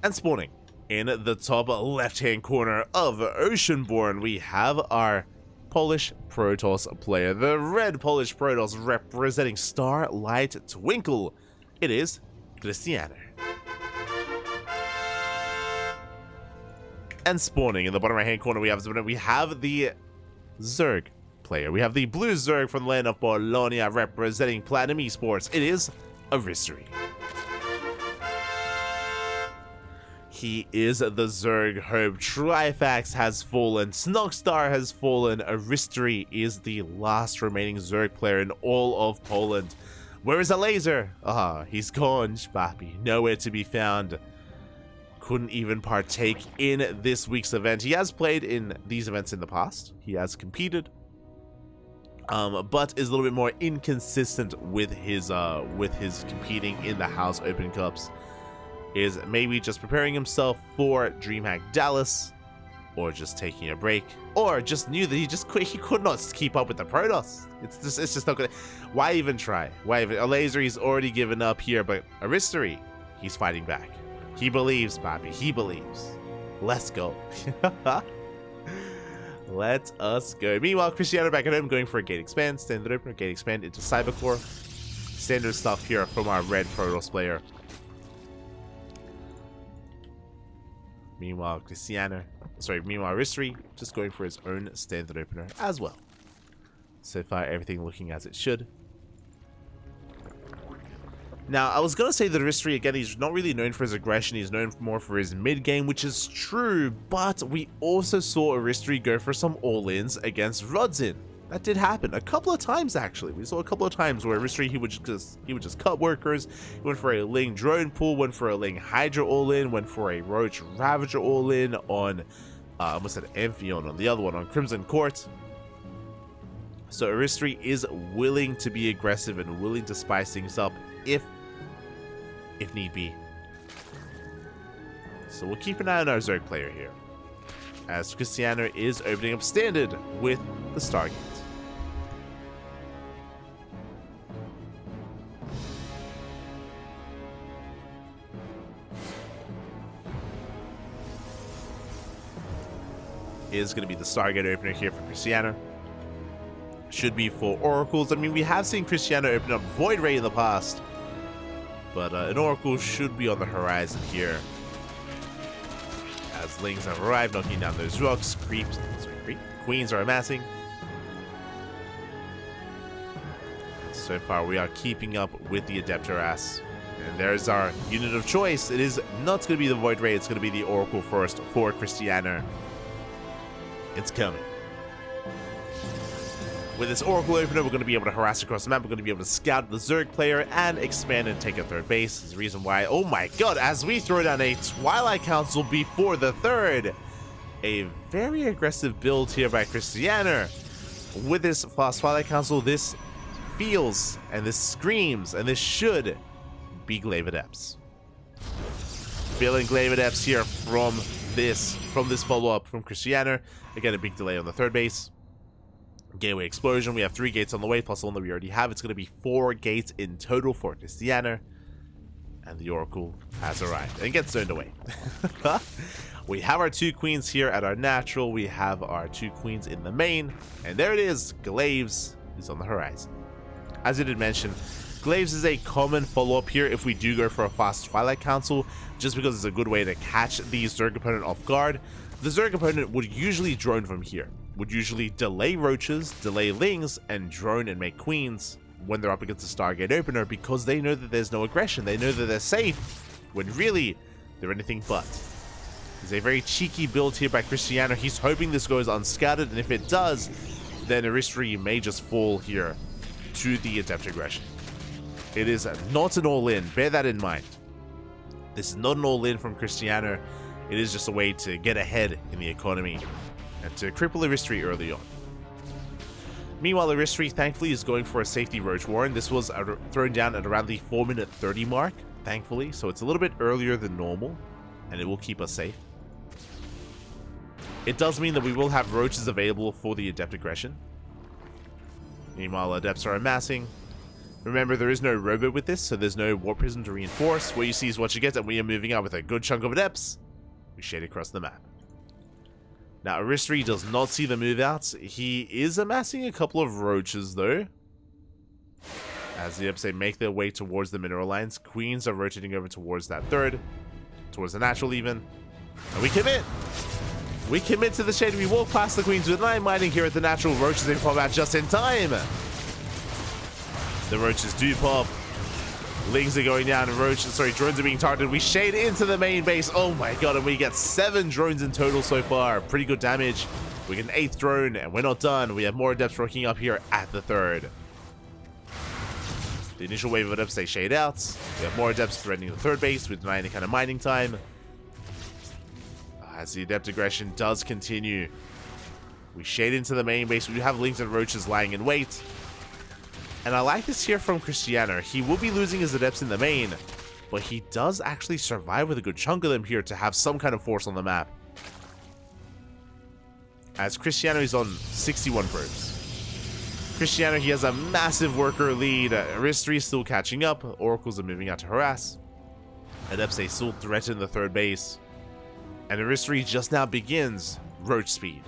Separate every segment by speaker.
Speaker 1: And spawning in the top left-hand corner of Oceanborn, we have our Polish Protoss player, the red Polish Protoss representing Starlight Twinkle. It is Krystianer. And spawning in the bottom right-hand corner, we have the Zerg player. We have the blue Zerg from the land of Bologna representing Platinum Esports. It is Aristori. He is the Zerg Hope. Trifax has fallen. Snogstar has fallen. Aristori is the last remaining Zerg player in all of Poland. Where is the laser? He's gone, Spappy. Nowhere to be found. Couldn't even partake in this week's event. He has played in these events in the past. He has competed. But is a little bit more inconsistent with his competing in the House Open Cups. Is maybe just preparing himself for DreamHack Dallas, or just taking a break, or just knew that he could not keep up with the Protoss. It's just not gonna. Why even try? Why even? A laser, he's already given up here, but Aristori, he's fighting back. He believes, Bobby. He believes. Let's go. Let us go. Meanwhile, Krystianer back at home going for a gate expand, standard opener, gate expand into Cybercore. Standard stuff here from our red Protoss player. Meanwhile, Aristori just going for his own standard opener as well. So far, everything looking as it should. Now, I was going to say that Aristori, again, he's not really known for his aggression. He's known more for his mid-game, which is true. But we also saw Aristori go for some all-ins against Rodzin. That did happen a couple of times, actually. We saw a couple of times where Aristori, he would just cut workers. He went for a Ling drone pool, went for a Ling Hydra all-in, went for a Roach Ravager all-in on, I almost said Amphion on the other one, on Crimson Court. So Aristori is willing to be aggressive and willing to spice things up if need be. So we'll keep an eye on our Zerg player here, as Krystianer is opening up standard with the Stargate. Is going to be the Stargate opener here for Krystianer. Should be for Oracles. I mean, we have seen Krystianer open up Void Ray in the past, but an Oracle should be on the horizon here, as Lings have arrived, knocking down those rocks. Queens are amassing. So far, we are keeping up with the Adeptor-Ass. And there's our unit of choice. It is not going to be the Void Ray, it's going to be the Oracle first for Krystianer. It's coming. With this Oracle opener, we're going to be able to harass across the map. We're going to be able to scout the Zerg player and expand and take a third base. There's a reason why. Oh my god, as we throw down a Twilight Council before the third. A very aggressive build here by Krystianer. With this fast Twilight Council, this feels and this screams, and this should be Glaive Adepts. Feeling Glaive Adepts here from this follow-up from Krystianer. Again, a big delay on the third base. Gateway Explosion. We have 3 gates on the way, plus the one that we already have. It's going to be 4 gates in total for Krystianer. And the Oracle has arrived and gets turned away. We have our 2 queens here at our natural. We have our 2 queens in the main. And there it is. Glaives is on the horizon. As I did mention, Glaives is a common follow-up here if we do go for a fast Twilight Council, just because it's a good way to catch the Zerg opponent off guard. The Zerg opponent would usually drone from here. Would usually delay Roaches, delay Lings, and drone and make Queens when they're up against the Stargate opener, because they know that there's no aggression. They know that they're safe, when really, they're anything but. It's a very cheeky build here by Krystianer. He's hoping this goes unscattered, and if it does, then Aristori may just fall here to the Adept Aggression. It is not an all-in. Bear that in mind. This is not an all-in from Krystianer. It is just a way to get ahead in the economy and to cripple Aristori early on. Meanwhile, Aristori thankfully is going for a safety Roach Warren. This was thrown down at around the 4-minute 30 mark, thankfully, so it's a little bit earlier than normal, and it will keep us safe. It does mean that we will have Roaches available for the Adept Aggression. Meanwhile, Adepts are amassing. Remember, there is no robo with this, so there's no warp prism to reinforce. What you see is what you get, and we are moving out with a good chunk of adepts. We shade across the map. Now, Aristori does not see the move out. He is amassing a couple of roaches, though. As the adepts make their way towards the mineral lines, queens are rotating over towards that third, towards the natural even. And we commit! We commit to the shade. We walk past the queens with 9 mining here at the natural. Roaches, they pop out just in time. The roaches do pop. Lings are going down and drones are being targeted. We shade into the main base. Oh my god, and we get 7 drones in total so far. Pretty good damage. We get an 8th drone, and we're not done. We have more adepts working up here at the 3rd. The initial wave of adepts, they shade out. We have more adepts threatening the 3rd base with any kind of mining time. As the adept aggression does continue. We shade into the main base. We have Lings and roaches lying in wait. And I like this here from Krystianer. He will be losing his adepts in the main, but he does actually survive with a good chunk of them here to have some kind of force on the map. As Krystianer is on 61 probes. Krystianer, he has a massive worker lead. Aristori is still catching up. Oracles are moving out to harass. Adepts, they still threaten the 3rd base. And Aristori just now begins roach speed.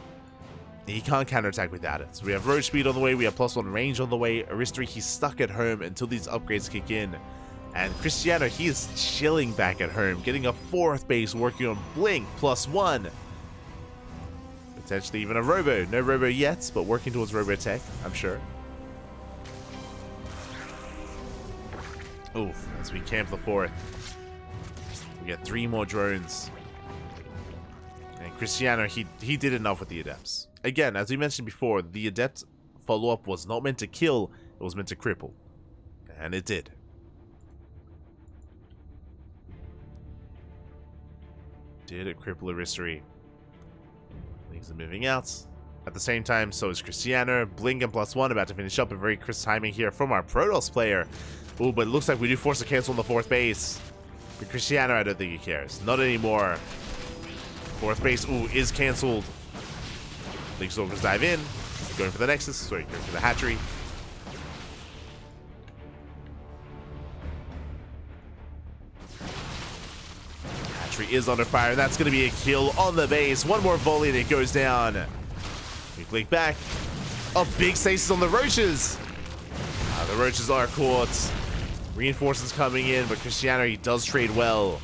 Speaker 1: He can't counterattack without it. So we have roach speed on the way, we have +1 range on the way. Aristori, he's stuck at home until these upgrades kick in. And Krystianer, he is chilling back at home, getting a 4th base, working on Blink +1. Potentially even a robo. No robo yet, but working towards robo tech, I'm sure. Oof, as we camp the 4th. We get 3 more drones. And Krystianer, he did enough with the adepts. Again, as we mentioned before, the adept follow-up was not meant to kill, it was meant to cripple. And it did. Did it cripple Aristori? Things are moving out. At the same time, so is Krystianer. Blink and +1 about to finish up. A very crisp timing here from our Protoss player. Ooh, but it looks like we do force a cancel on the 4th base. But Krystianer, I don't think he cares. Not anymore. 4th base, ooh, is cancelled. Link Stalkers dive in. Going for the Nexus. Sorry, going for the hatchery. Hatchery is under fire. That's going to be a kill on the base. 1 more volley and it goes down. We blink back. Oh, big stasis on the roaches. The roaches are caught. Reinforcements coming in, but Krystianer, he does trade well.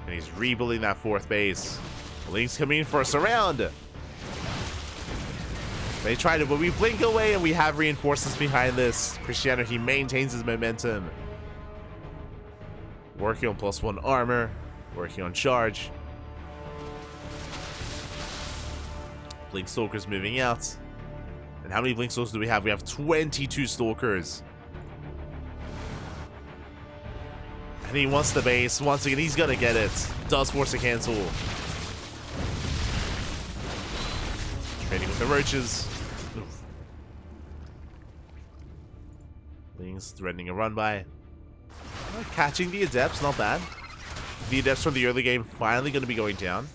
Speaker 1: And he's rebuilding that 4th base. Link's coming in for a surround. They tried it, but we blink away and we have reinforcements behind this. Krystianer, he maintains his momentum. Working on +1 armor. Working on charge. Blink Stalkers moving out. And how many Blink Stalkers do we have? We have 22 Stalkers. And he wants the base. Once again, he's gonna get it. Does force a cancel. Trading with the roaches. Oof. Lings threatening a run by. Catching the adepts, not bad. The adepts from the early game finally going to be going down.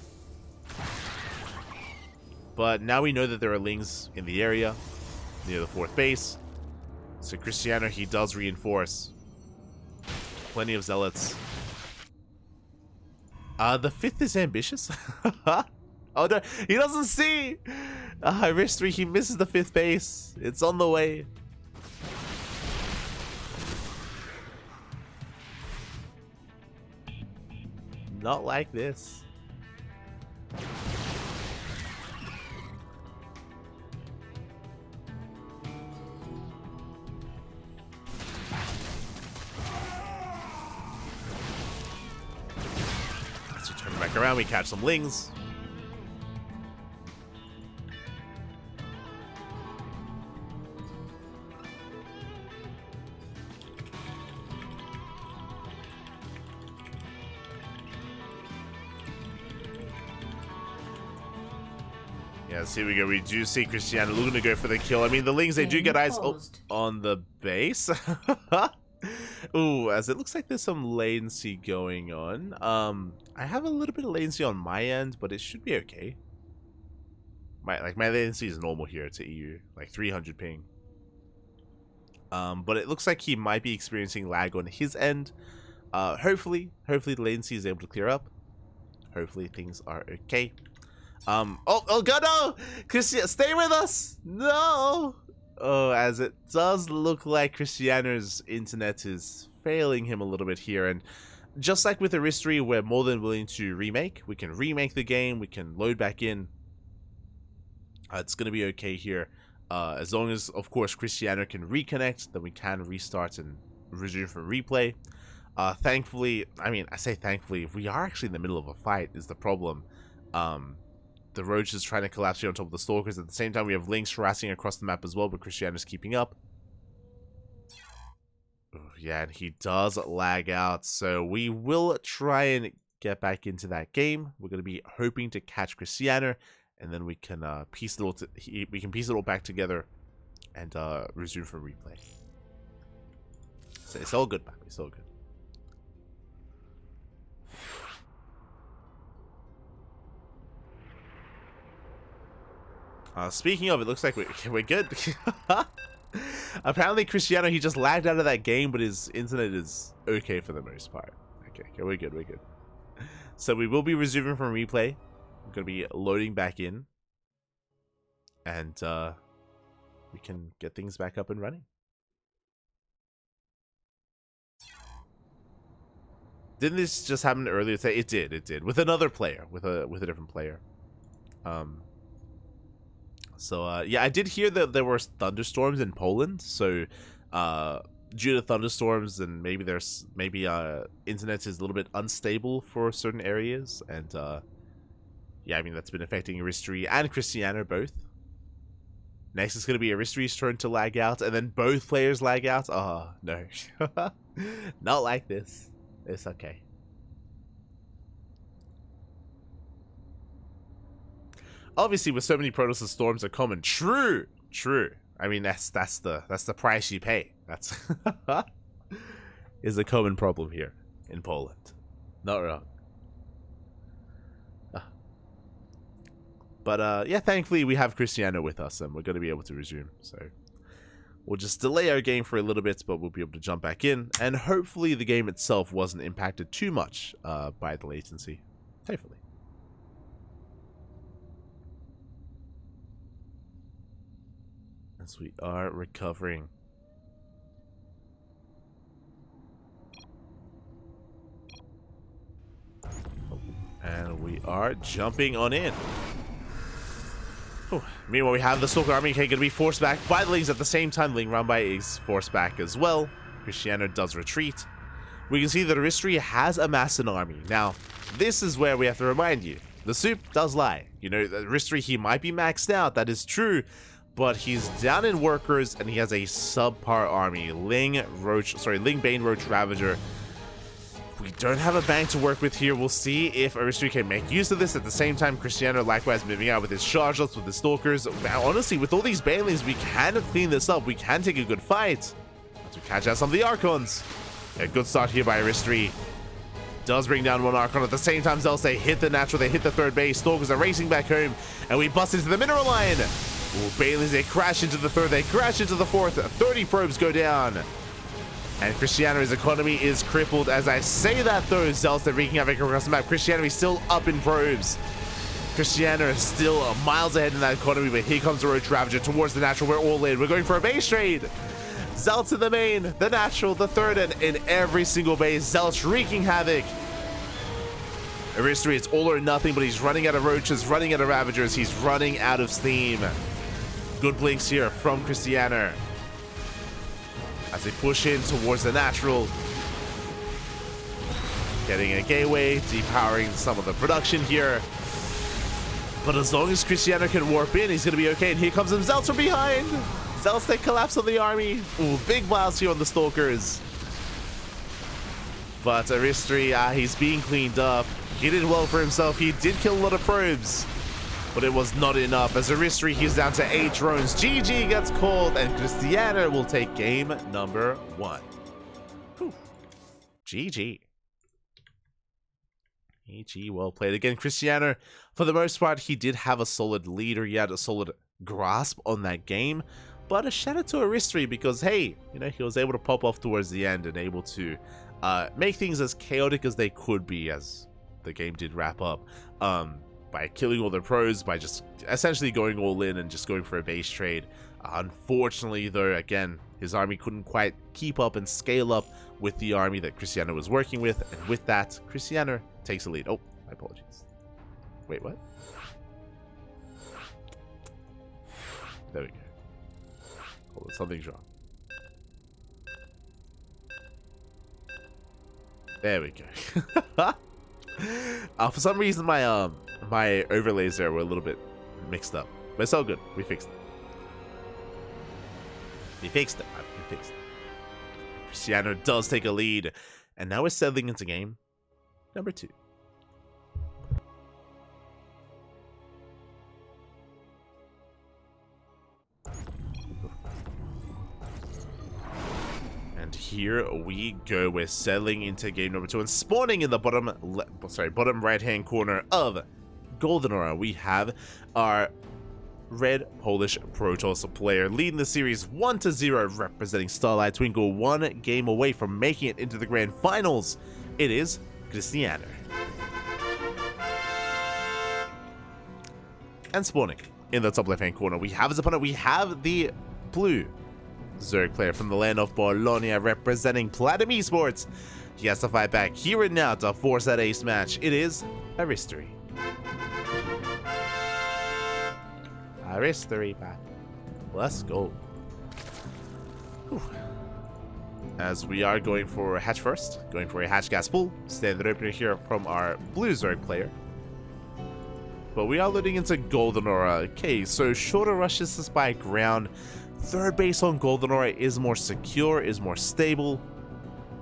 Speaker 1: But now we know that there are Lings in the area near the 4th base. So Krystianer, he does reinforce. Plenty of zealots. The 5th is ambitious. Oh no, he doesn't see. Aristori, he misses the 5th base. It's on the way. Not like this. Let's turn back around. We catch some Lings. Yes, here we go. We do see Krystianer looking to go for the kill. I mean, the Lings, they do get eyes on the base. Ooh, as it looks like there's some latency going on. I have a little bit of latency on my end, but it should be okay. My latency is normal here to EU, like 300 ping. But it looks like he might be experiencing lag on his end. Hopefully the latency is able to clear up. Hopefully things are okay. Oh god, no! Krystianer, stay with us! No! Oh, as it does look like Krystianer's internet is failing him a little bit here, and just like with Aristori, we're more than willing to remake. We can remake the game, we can load back in. It's gonna be okay here. As long as, of course, Krystianer can reconnect, then we can restart and resume from replay. Thankfully, I mean, I say thankfully, we are actually in the middle of a fight is the problem. The Roach is trying to collapse here on top of the Stalkers. At the same time, we have Lynx harassing across the map as well, but Krystianer's keeping up. Oh, yeah, and he does lag out, so we will try and get back into that game. We're going to be hoping to catch Krystianer, and then we can piece it all back together and resume from replay. So it's all good, man. It's all good. Speaking of, it looks like we're good. Apparently, Krystianer, he just lagged out of that game, but his internet is okay for the most part. Okay, we're good, we're good. So we will be resuming from replay. We're going to be loading back in. And we can get things back up and running. Didn't this just happen earlier today? It did. With another player, with a different player. So, yeah, I did hear that there were thunderstorms in Poland, so, due to thunderstorms and maybe internet is a little bit unstable for certain areas, and, yeah, I mean, that's been affecting Aristori and Krystianer both. Next is going to be Aristori's turn to lag out, and then both players lag out. Oh, no. Not like this. It's okay. Obviously, with so many Protoss, storms are common. True. I mean, that's the price you pay. That's is a common problem here in Poland. Not wrong. But yeah, thankfully we have Krystianer with us, and we're going to be able to resume. So we'll just delay our game for a little bit, but we'll be able to jump back in, and hopefully the game itself wasn't impacted too much by the latency. Hopefully. As we are recovering. And we are jumping on in. Whew. Meanwhile, we have the Stalker Army going to be forced back by the Lings at the same time. Ling Rambai is forced back as well. Krystianer does retreat. We can see that Aristori has amassed an army. Now, this is where we have to remind you. The soup does lie. You know, Aristori, he might be maxed out. That is true. But he's down in workers, and he has a subpar army. Ling Bane Roach Ravager. We don't have a bank to work with here. We'll see if Aristori can make use of this. At the same time, Krystianer likewise moving out with his chargelets, with his stalkers. Honestly, with all these banelings, we can clean this up. We can take a good fight to catch out some of the Archons. A good start here by Aristori. Does bring down one Archon. At the same time, Zealous, they hit the natural, they hit the third base. Stalkers are racing back home, and we bust into the mineral line. Ooh, Bailey's, they crash into the third, they crash into the fourth. 30 probes go down. And Krystianer's economy is crippled. As I say that, though, Zealous, they're wreaking havoc across the map. Krystianer is still up in probes. Krystianer is still miles ahead in that economy, but here comes the Roach Ravager towards the natural. We're all in. We're going for a base trade. Zealous in the main, the natural, the third, and in every single base. Zealous wreaking havoc. Aristori, it's all or nothing, but he's running out of Roaches, running out of Ravagers. He's running out of steam. Good blinks here from Krystianer as they push in towards the natural. Getting a gateway, depowering some of the production here. But as long as Krystianer can warp in, he's going to be okay. And here comes some Zealous from behind. Zealous, they collapse on the army. Ooh, big miles here on the Stalkers. But Aristori, he's being cleaned up. He did well for himself. He did kill a lot of probes, but it was not enough. As Aristori, he's down to 8 drones. GG gets called, and Krystianer will take game number 1. Whew. GG. GG, well played. Again, Krystianer, for the most part, he did have a solid lead, or he had a solid grasp on that game. But a shout out to Aristori because, hey, you know, he was able to pop off towards the end and able to make things as chaotic as they could be as the game did wrap up. By killing all the pros, by just essentially going all in and just going for a base trade. Unfortunately, though, again, his army couldn't quite keep up and scale up with the army that Krystianer was working with, and with that, Krystianer takes the lead. Oh, my apologies. Wait, what? There we go. Hold on, something's wrong. There we go. For some reason, my overlays there were a little bit mixed up, but it's all good. We fixed it. We fixed it. We fixed it. Krystianer does take a lead, and now we're settling into game number 2. And here we go. We're settling into game number 2, and spawning in the bottom right-hand corner of Golden Aura, we have our red Polish Protoss player leading the series 1-0, representing Starlight Twinkle, 1 game away from making it into the grand finals. It is Krystianer. And spawning in the top left-hand corner, we have his opponent. We have the blue Zerg player from the land of Bologna, representing Platinum Esports. He has to fight back here and now to force that ace match. It is Aristori. Aristori back. Let's go. Whew. As we are going for a hatch first, going for a hatch gas pool. Standard opener here from our blue Zerg player. But we are loading into Golden Aura. Okay, so shorter rushes us by ground. Third base on Golden Aura is more secure, is more stable.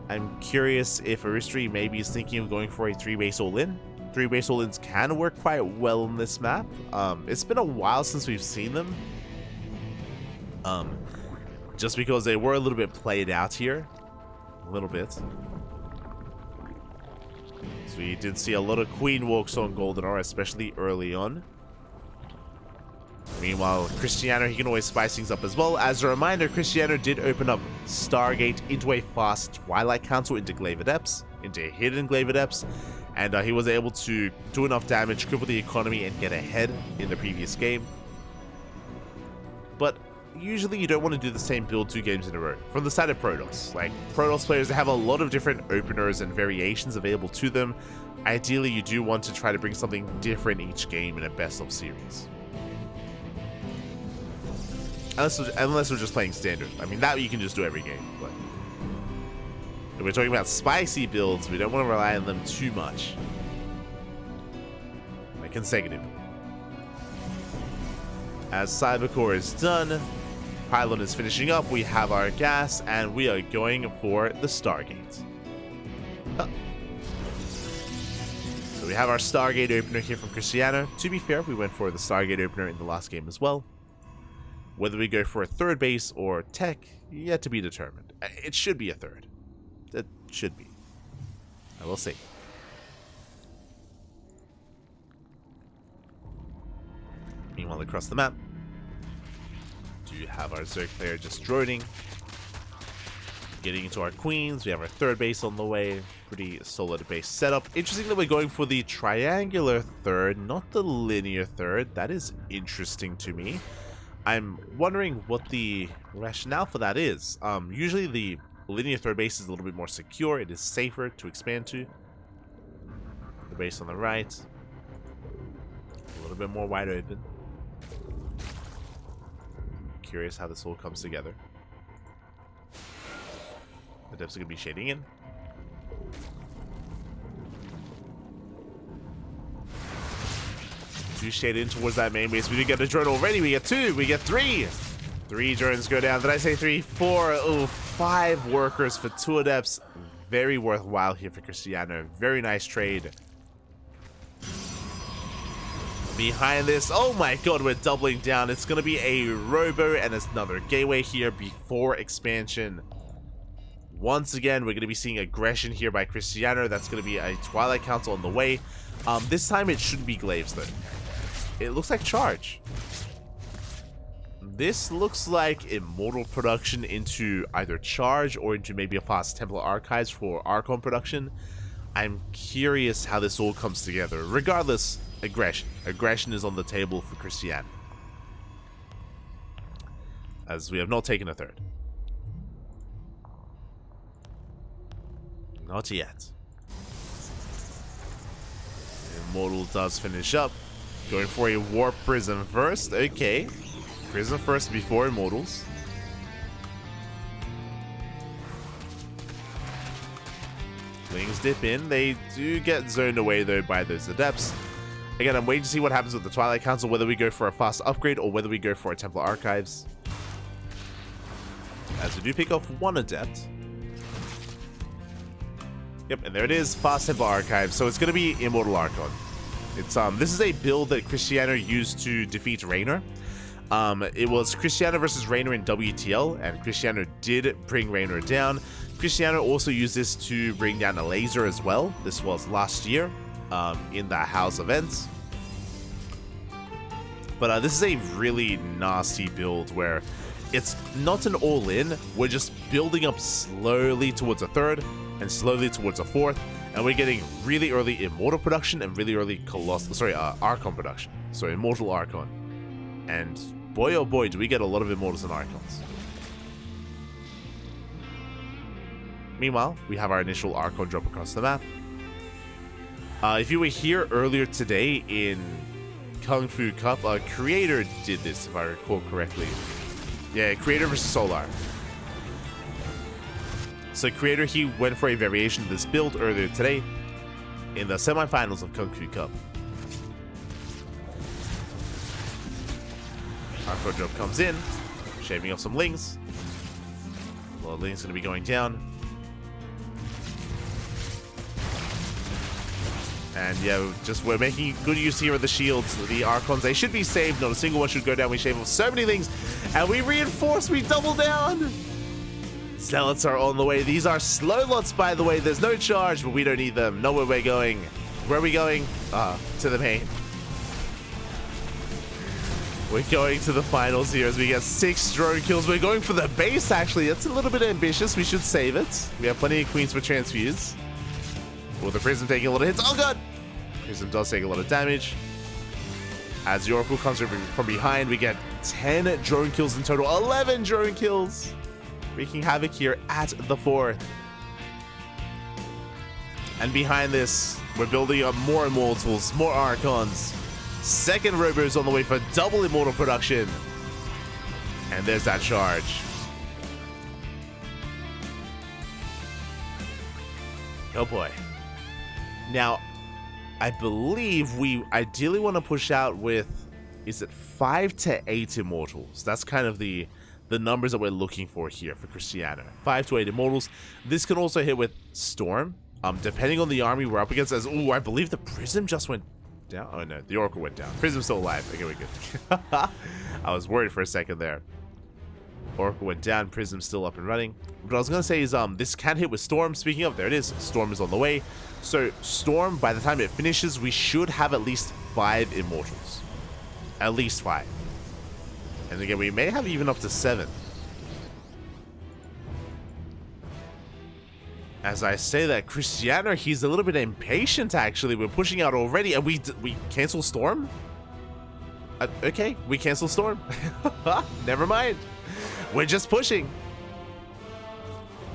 Speaker 1: I'm curious if Aristori maybe is thinking of going for a 3-base all-in. 3-base all-ins can work quite well on this map. It's been a while since we've seen them. Just because they were a little bit played out here. A little bit. So we did see a lot of Queen walks on Golden Aura, especially early on. Meanwhile, Krystianer, he can always spice things up as well. As a reminder, Krystianer did open up Stargate into a fast Twilight Council into Glaive Adepts, into a hidden Glaive Adepts, and he was able to do enough damage, cripple the economy, and get ahead in the previous game. But usually you don't want to do the same build 2 games in a row. From the side of Protoss, like Protoss players, they have a lot of different openers and variations available to them. Ideally, you do want to try to bring something different each game in a best of series. Unless we're just playing standard. I mean, that you can just do every game, but if we're talking about spicy builds, we don't want to rely on them too much. Like consecutively. As Cybercore is done, Pylon is finishing up, we have our gas, and we are going for the Stargate. Huh. So we have our Stargate opener here from Krystianer. To be fair, we went for the Stargate opener in the last game as well. Whether we go for a 3rd base or tech, yet to be determined. It should be a 3rd. It should be. I will see. Meanwhile, across the map, do you have our Zerg player just droning? Getting into our queens. We have our 3rd base on the way. Pretty solid base setup. Interesting that we're going for the triangular 3rd, not the linear 3rd. That is interesting to me. I'm wondering what the rationale for that is. Usually the linear 3rd base is a little bit more secure. It is safer to expand to. The base on the right, a little bit more wide open. Curious how this all comes together. The depths are going to be shading in. Two shade in towards that main base. We did get a drone already. We get 2. We get 3. 3 drones go down. Did I say 3? 4. Oh, 5 workers for 2 adepts. Very worthwhile here for Krystianer. Very nice trade. Behind this, oh my god, we're doubling down. It's going to be a robo and another gateway here before expansion. Once again, we're going to be seeing aggression here by Krystianer. That's going to be a Twilight Council on the way. This time it shouldn't be glaives though. It looks like charge. This looks like Immortal production into either Charge or into maybe a fast Templar Archives for Archon production. I'm curious how this all comes together. Regardless, aggression. Aggression is on the table for Krystianer, as we have not taken a third. Not yet. Immortal does finish up. Going for a Warp Prism first. Okay. Prism first before Immortals. Wings dip in. They do get zoned away though by those Adepts. Again, I'm waiting to see what happens with the Twilight Council, whether we go for a fast upgrade or whether we go for a Templar Archives. As we do pick off one Adept. Yep, and there it is, fast Templar Archives. So it's going to be Immortal Archon. It's this is a build that Krystianer used to defeat Raynor. It was Krystianer versus Raynor in WTL, and Krystianer did bring Raynor down. Krystianer also used this to bring down a laser as well. This was last year in the house events. But this is a really nasty build where it's not an all-in. We're just building up slowly towards a third and slowly towards a fourth, and we're getting really early Immortal production and really early Archon production. So Immortal Archon. And boy oh boy, do we get a lot of Immortals and Archons. Meanwhile, we have our initial Archon drop across the map. If you were here earlier today in Kung Fu Cup, Creator did this, if I recall correctly. Yeah, Creator versus Solar. So Creator, he went for a variation of this build earlier today in the semifinals of Kung Fu Cup. Archon drop comes in, shaving off some Lings. A lot of Lings going to be going down. And yeah, we're making good use here of the shields. The Archons, they should be saved. Not a single one should go down. We shave off so many things. And we reinforce, we double down. Zealots are on the way. These are slow lots, by the way. There's no charge, but we don't need them. Know where we're going. Where are we going? To the main. We're going to the finals here as we get 6 drone kills. We're going for the base, actually. That's a little bit ambitious. We should save it. We have plenty of queens for transfuse. Well, the Prism taking a lot of hits. Oh, God! Prism does take a lot of damage. As the Oracle comes from behind, we get 10 drone kills in total. 11 drone kills! Wreaking havoc here at the 4th. And behind this, we're building up more Immortals, more Archons. Second Robo's on the way for double Immortal production. And there's that charge. Oh boy. Now, I believe we ideally want to push out with, is it 5 to 8 Immortals? That's kind of the numbers that we're looking for here for Krystianer. 5 to 8 Immortals. This can also hit with Storm, depending on the army we're up against. As I believe the Prism just went down. Oh no, the Oracle went down. Prism's still alive. Okay, we're good. I was worried for a second there. Oracle went down. Prism's still up and running. What I was gonna say is this can hit with Storm. Speaking of, there it is. Storm is on the way. So Storm, by the time it finishes, we should have at least 5 Immortals. At least 5. And again, we may have even up to 7. As I say that, Krystianer, he's a little bit impatient, actually. We're pushing out already, and we cancel Storm? Okay, we cancel Storm. Never mind. We're just pushing.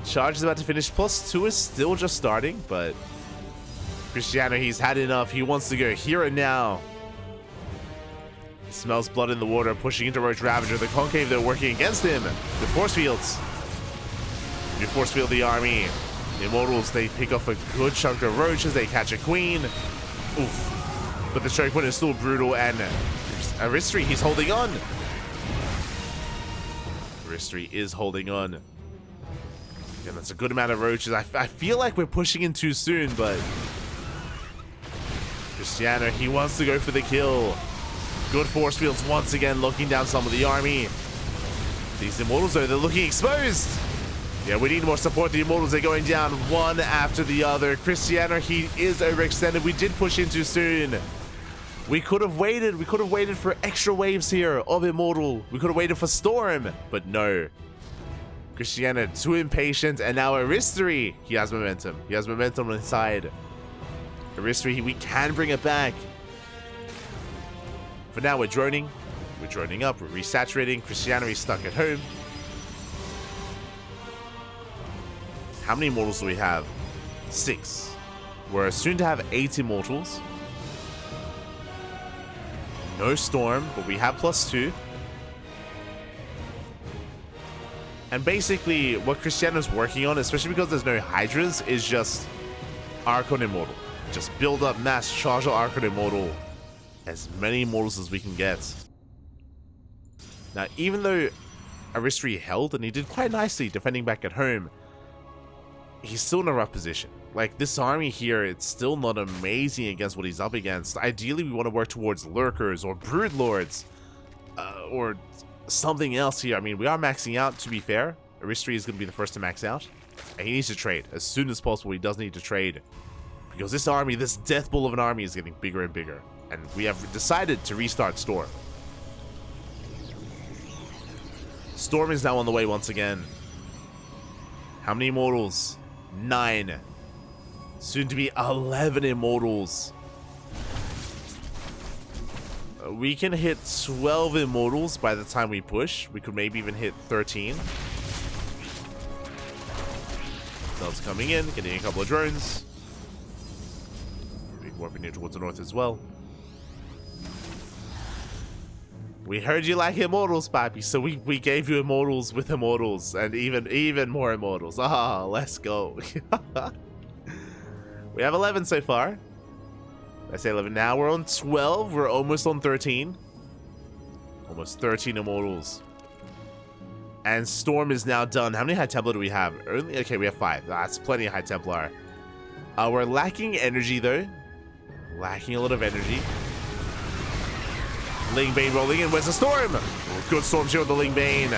Speaker 1: Charge is about to finish. +2 is still just starting, but Krystianer, he's had enough. He wants to go here and now. Smells blood in the water, pushing into Roach Ravager. The Concave, they're working against him. The force fields. You force field the army. The Immortals, they pick off a good chunk of Roaches. They catch a Queen. Oof. But the strike point is still brutal, and Aristori, he's holding on. Aristori is holding on. And that's a good amount of Roaches. I feel like we're pushing in too soon, but Krystianer, he wants to go for the kill. Good force fields once again, locking down some of the army. These Immortals, though, they're looking exposed. Yeah, we need more support. The Immortals, they're going down one after the other. Krystianer, he is overextended. We did push in too soon. We could have waited. We could have waited for extra waves here of Immortal. We could have waited for Storm, but no. Krystianer too impatient, and now Aristori. He has momentum. He has momentum on his side. Aristori, we can bring it back. For now, we're droning. We're droning up. We're resaturating. Krystianer is stuck at home. How many Immortals do we have? 6. We're soon to have 8 Immortals. No Storm, but we have +2. And basically, what Krystianer's working on, especially because there's no Hydras, is just Archon Immortal. Just build up mass, charge our Archon Immortal. As many Immortals as we can get. Now, even though Aristori held, and he did quite nicely defending back at home, he's still in a rough position. Like, this army here, it's still not amazing against what he's up against. Ideally, we want to work towards Lurkers or Broodlords, or something else here. I mean, we are maxing out, to be fair. Aristori is going to be the first to max out. And he needs to trade. As soon as possible, he does need to trade. Because this army, this death bull of an army is getting bigger and bigger. And we have decided to restart Storm. Storm is now on the way once again. How many Immortals? 9. Soon to be 11 Immortals. We can hit 12 Immortals by the time we push. We could maybe even hit 13. Cells coming in, getting a couple of drones. Big warping near towards the north as well. We heard you like Immortals, Papi, so we gave you Immortals with Immortals, and even more Immortals. Ah, let's go. We have 11 so far. I say 11 now. We're on 12. We're almost on 13. Almost 13 Immortals. And Storm is now done. How many High Templar do we have? Okay, we have 5. That's plenty of High Templar. We're lacking energy, though. Lacking a lot of energy. Ling Bane rolling in. Where's the Storm? Oh, good Storm shield with the Ling Bane.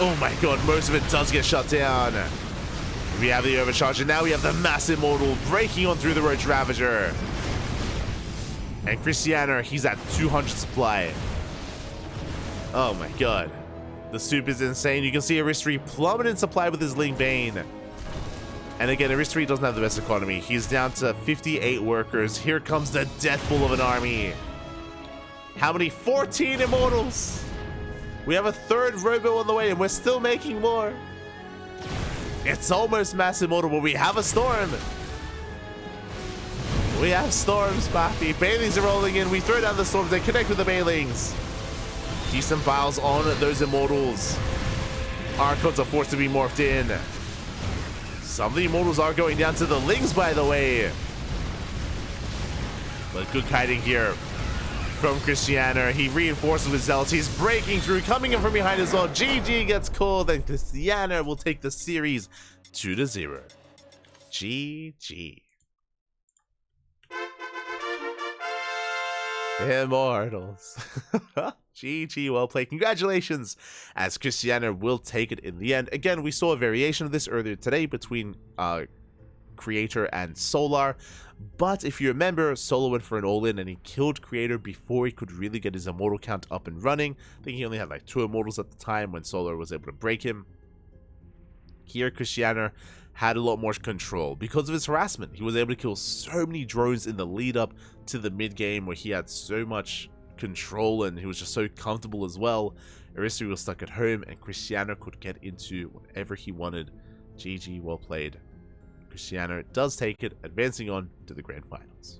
Speaker 1: Oh my god, most of it does get shut down. We have the overcharge, and now we have the massive Immortal breaking on through the Roach Ravager. And Krystianer, he's at 200 supply. Oh my god. The soup is insane. You can see Aristori plummet in supply with his Ling Bane. And again, Aristori doesn't have the best economy. He's down to 58 workers. Here comes the death bull of an army. How many? 14 Immortals. We have a 3rd Robo on the way, and we're still making more. It's almost mass Immortal, but we have a Storm. We have Storms, Papi. Bailings are rolling in. We throw down the Storms. They connect with the Bailings. Decent files on those Immortals. Archons are forced to be morphed in. Some of the Immortals are going down to the Lings, by the way. But good kiting here from Krystianer. He reinforces with Zealots. He's breaking through, coming in from behind as well. GG gets called, and Krystianer will take the series 2-0. GG. Immortals. GG, well played. Congratulations, as Krystianer will take it in the end. Again, we saw a variation of this earlier today between Creator and Solar, but if you remember, Solar went for an all-in and he killed Creator before he could really get his Immortal count up and running. I think he only had like 2 Immortals at the time when Solar was able to break him. Here, Krystianer had a lot more control because of his harassment. He was able to kill so many drones in the lead up to the mid game where he had so much control and he was just so comfortable as well. Aristori was stuck at home and Krystianer could get into whatever he wanted. GG, well played. Krystianer does take it, advancing on to the grand finals.